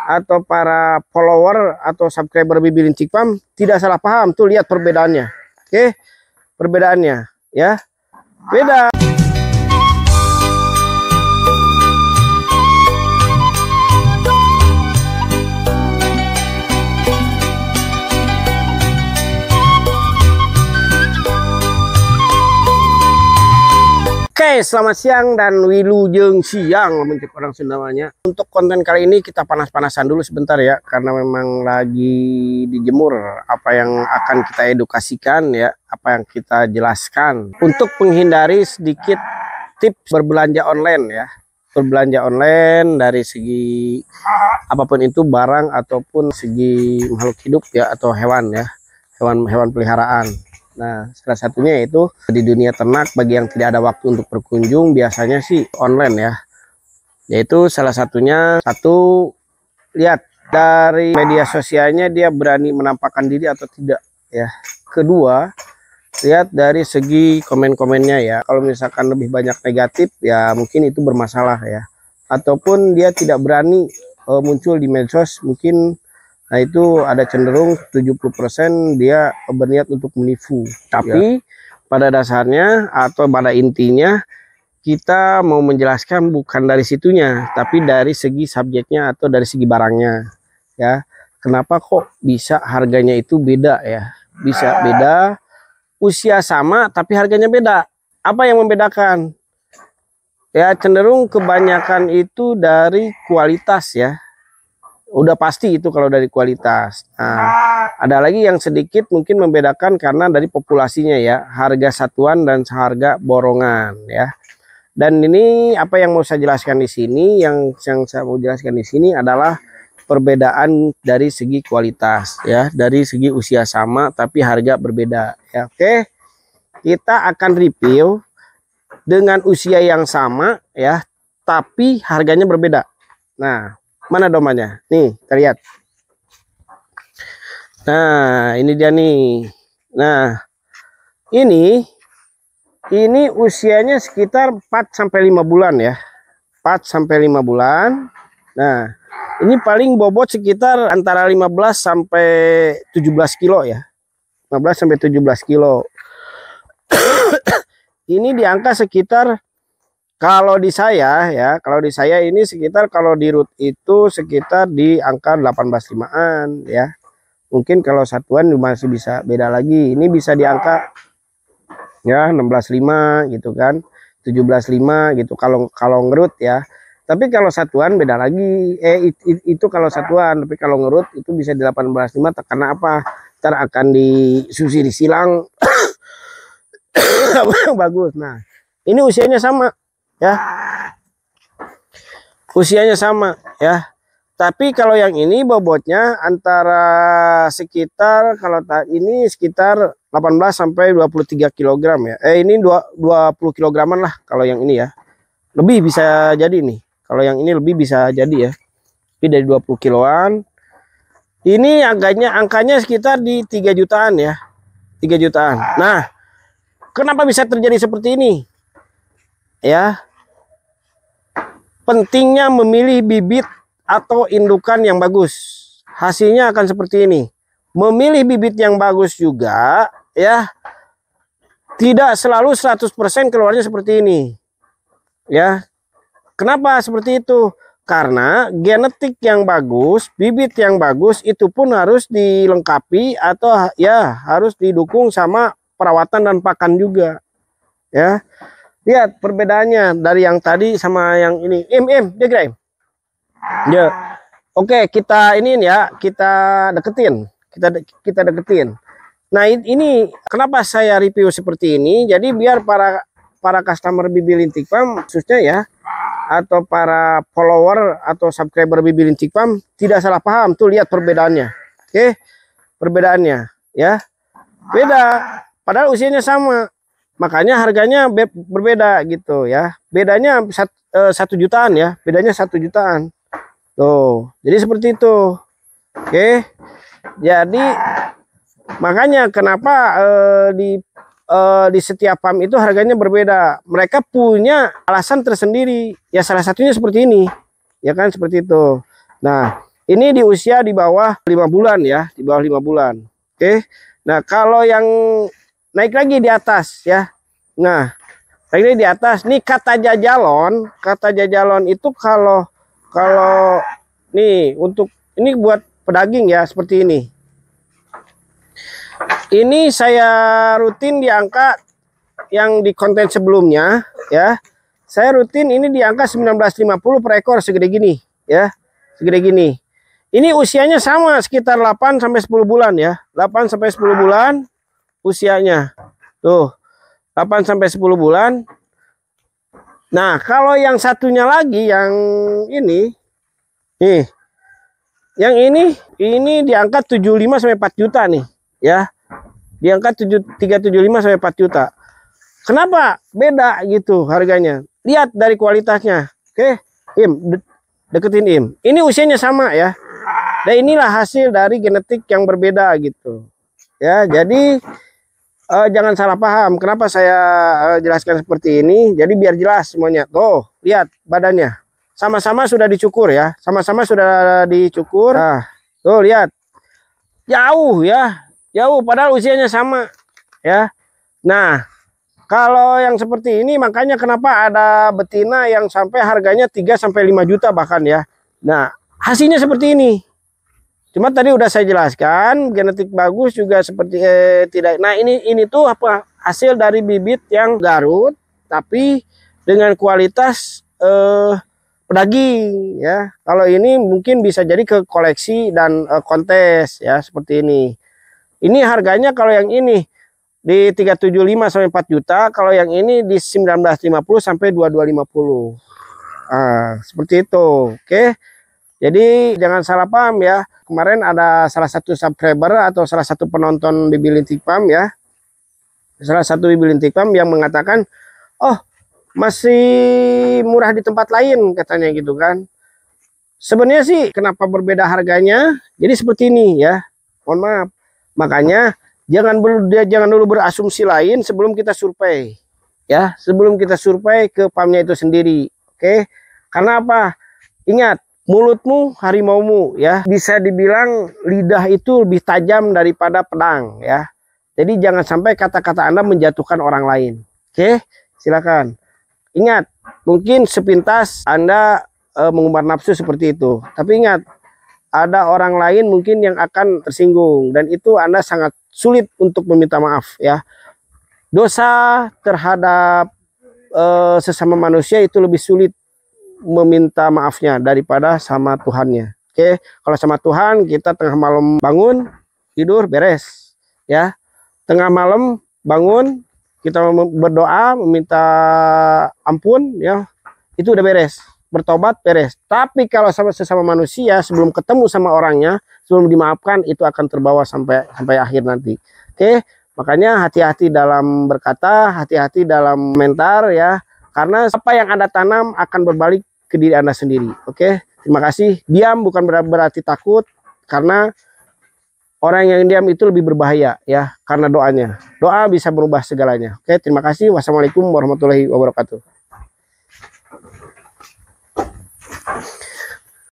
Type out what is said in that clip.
atau para follower atau subscriber Bibi Lincik Farm tidak salah paham. Tuh lihat perbedaannya. Oke, perbedaannya ya. Beda. Oke, selamat siang dan wilujeng siang mencek orang Sunda namanya. Untuk konten kali ini kita panas-panasan dulu sebentar ya, karena memang lagi dijemur apa yang akan kita edukasikan ya, apa yang kita jelaskan untuk menghindari sedikit tips berbelanja online ya. Berbelanja online dari segi apapun itu, barang ataupun segi makhluk hidup ya, atau hewan ya, hewan peliharaan. Nah, salah satunya yaitu di dunia ternak, bagi yang tidak ada waktu untuk berkunjung, biasanya sih online ya. Yaitu salah satunya, satu, lihat dari media sosialnya dia berani menampakkan diri atau tidak ya. Kedua, lihat dari segi komen-komennya ya. Kalau misalkan lebih banyak negatif ya mungkin itu bermasalah ya. Ataupun dia tidak berani muncul di medsos, mungkin nah itu ada cenderung 70% dia berniat untuk menipu. Tapi pada dasarnya atau pada intinya kita mau menjelaskan bukan dari situnya, tapi dari segi subjeknya atau dari segi barangnya ya. Kenapa kok bisa harganya itu beda ya? Bisa beda, usia sama tapi harganya beda. Apa yang membedakan? Ya cenderung kebanyakan itu dari kualitas ya. Udah pasti itu kalau dari kualitas. Nah, ada lagi yang sedikit mungkin membedakan karena dari populasinya ya, harga satuan dan harga borongan ya. Dan ini apa yang mau saya jelaskan di sini, yang saya mau jelaskan di sini adalah perbedaan dari segi kualitas ya, dari segi usia sama tapi harga berbeda ya. Oke. Kita akan review dengan usia yang sama ya, tapi harganya berbeda. Nah, mana domanya? Nih, kita lihat. Nah, ini dia nih. Nah, ini usianya sekitar 4 sampai 5 bulan ya. 4 sampai 5 bulan. Nah, ini paling bobot sekitar antara 15 sampai 17 kilo ya. 15 sampai 17 kilo. Ini di angka sekitar, kalau di saya ya, ini sekitar, kalau di root itu sekitar di angka 18,5-an ya. Mungkin kalau satuan masih bisa beda lagi. Ini bisa di angka ya 16,5 gitu kan, 17,5 gitu kalau ngerut ya. Tapi kalau satuan beda lagi. Itu kalau satuan, tapi kalau ngerut itu bisa di 18,5. Karena apa? Ntar akan disusuri silang bagus. Nah, ini usianya sama ya, usianya sama ya. Tapi kalau yang ini bobotnya antara sekitar, kalau ini sekitar 18 sampai 23 kg ya. Ini 20 kilograman lah kalau yang ini ya. Lebih bisa jadi nih. Kalau yang ini lebih bisa jadi ya. Tapi dari 20 kiloan. Ini angkanya sekitar di 3 jutaan ya. 3 jutaan. Nah, kenapa bisa terjadi seperti ini? Ya. Pentingnya memilih bibit atau indukan yang bagus. Hasilnya akan seperti ini. Memilih bibit yang bagus juga ya. Tidak selalu 100% keluarnya seperti ini. Ya. Kenapa seperti itu? Karena genetik yang bagus, bibit yang bagus itu pun harus dilengkapi atau ya harus didukung sama perawatan dan pakan juga. Ya. Lihat perbedaannya dari yang tadi sama yang ini. Dia gerak. Ya. Oke, kita ini ya, kita deketin. Kita deketin. Nah, ini kenapa saya review seperti ini? Jadi biar para customer Bibi Lincik Farm khususnya ya, atau para follower atau subscriber Bibi Lincik Farm tidak salah paham. Tuh lihat perbedaannya. Oke. Perbedaannya ya. Beda. Padahal usianya sama. Makanya harganya berbeda gitu ya. Bedanya 1 jutaan ya. Bedanya 1 jutaan. Tuh. Jadi seperti itu. Oke. Jadi makanya kenapa di setiap farm itu harganya berbeda. Mereka punya alasan tersendiri. Ya salah satunya seperti ini. Ya kan seperti itu. Nah, Ini di usia di bawah 5 bulan ya, di bawah 5 bulan. Oke. Nah, kalau yang naik lagi di atas ya. Nah, ini di atas nih kata jajalon itu kalau nih untuk ini buat pedaging ya seperti ini. Ini saya rutin di angka yang di konten sebelumnya ya. Saya rutin ini di angka 1950 per ekor segede gini ya. Segede gini. Ini usianya sama sekitar 8 sampai 10 bulan ya. 8 sampai 10 bulan usianya. Tuh. 8 sampai 10 bulan. Nah, kalau yang satunya lagi yang ini nih. Yang ini di angka 75 sampai 4 juta nih ya. Di angka 375 sampai 4 juta. Kenapa beda gitu harganya? Lihat dari kualitasnya. Oke, deketin Im. Ini usianya sama ya. Dan inilah hasil dari genetik yang berbeda gitu. Ya, jadi jangan salah paham. Kenapa saya jelaskan seperti ini? Jadi biar jelas semuanya. Tuh, lihat badannya. Sama-sama sudah dicukur ya. Sama-sama sudah dicukur. Nah, tuh lihat. Jauh ya. Jauh padahal usianya sama ya. Nah, kalau yang seperti ini makanya kenapa ada betina yang sampai harganya 3 sampai 5 juta bahkan ya. Nah, hasilnya seperti ini. Cuma tadi udah saya jelaskan, genetik bagus juga seperti tidak. Nah, ini tuh apa? Hasil dari bibit yang Garut tapi dengan kualitas pedaging ya. Kalau ini mungkin bisa jadi ke koleksi dan kontes ya seperti ini. Ini harganya kalau yang ini di 375 sampai 4 juta, kalau yang ini di 1950 sampai 2250. Nah, seperti itu. Oke. Jadi jangan salah paham ya. Kemarin ada salah satu subscriber atau salah satu penonton Bibi Lintik Farm ya. Salah satu Bibi Lintik Farm yang mengatakan, "Oh, masih murah di tempat lain," katanya gitu kan. Sebenarnya sih kenapa berbeda harganya? Jadi seperti ini ya. Mohon maaf. Makanya jangan dulu berasumsi lain sebelum kita survei. Ya, sebelum kita survei ke farmnya itu sendiri. Oke. Karena apa? Ingat, mulutmu harimaumu ya. Bisa dibilang lidah itu lebih tajam daripada pedang ya. Jadi jangan sampai kata-kata Anda menjatuhkan orang lain. Oke, silakan. Ingat, mungkin sepintas Anda mengumbar nafsu seperti itu. Tapi ingat, ada orang lain mungkin yang akan tersinggung dan itu Anda sangat sulit untuk meminta maaf ya. Dosa terhadap sesama manusia itu lebih sulit meminta maafnya daripada sama Tuhannya. Oke, kalau sama Tuhan kita tengah malam bangun tidur beres ya. Tengah malam bangun kita berdoa meminta ampun ya, itu udah beres. Bertobat beres. Tapi kalau sama sesama manusia sebelum ketemu sama orangnya, sebelum dimaafkan itu akan terbawa sampai akhir nanti. Oke, makanya hati-hati dalam berkata, hati-hati dalam komentar ya. Karena apa yang Anda tanam akan berbalik ke diri Anda sendiri. Oke, terima kasih. Diam bukan berarti takut, karena orang yang diam itu lebih berbahaya ya, karena doanya. Doa bisa merubah segalanya. Oke, terima kasih. Wassalamualaikum warahmatullahi wabarakatuh.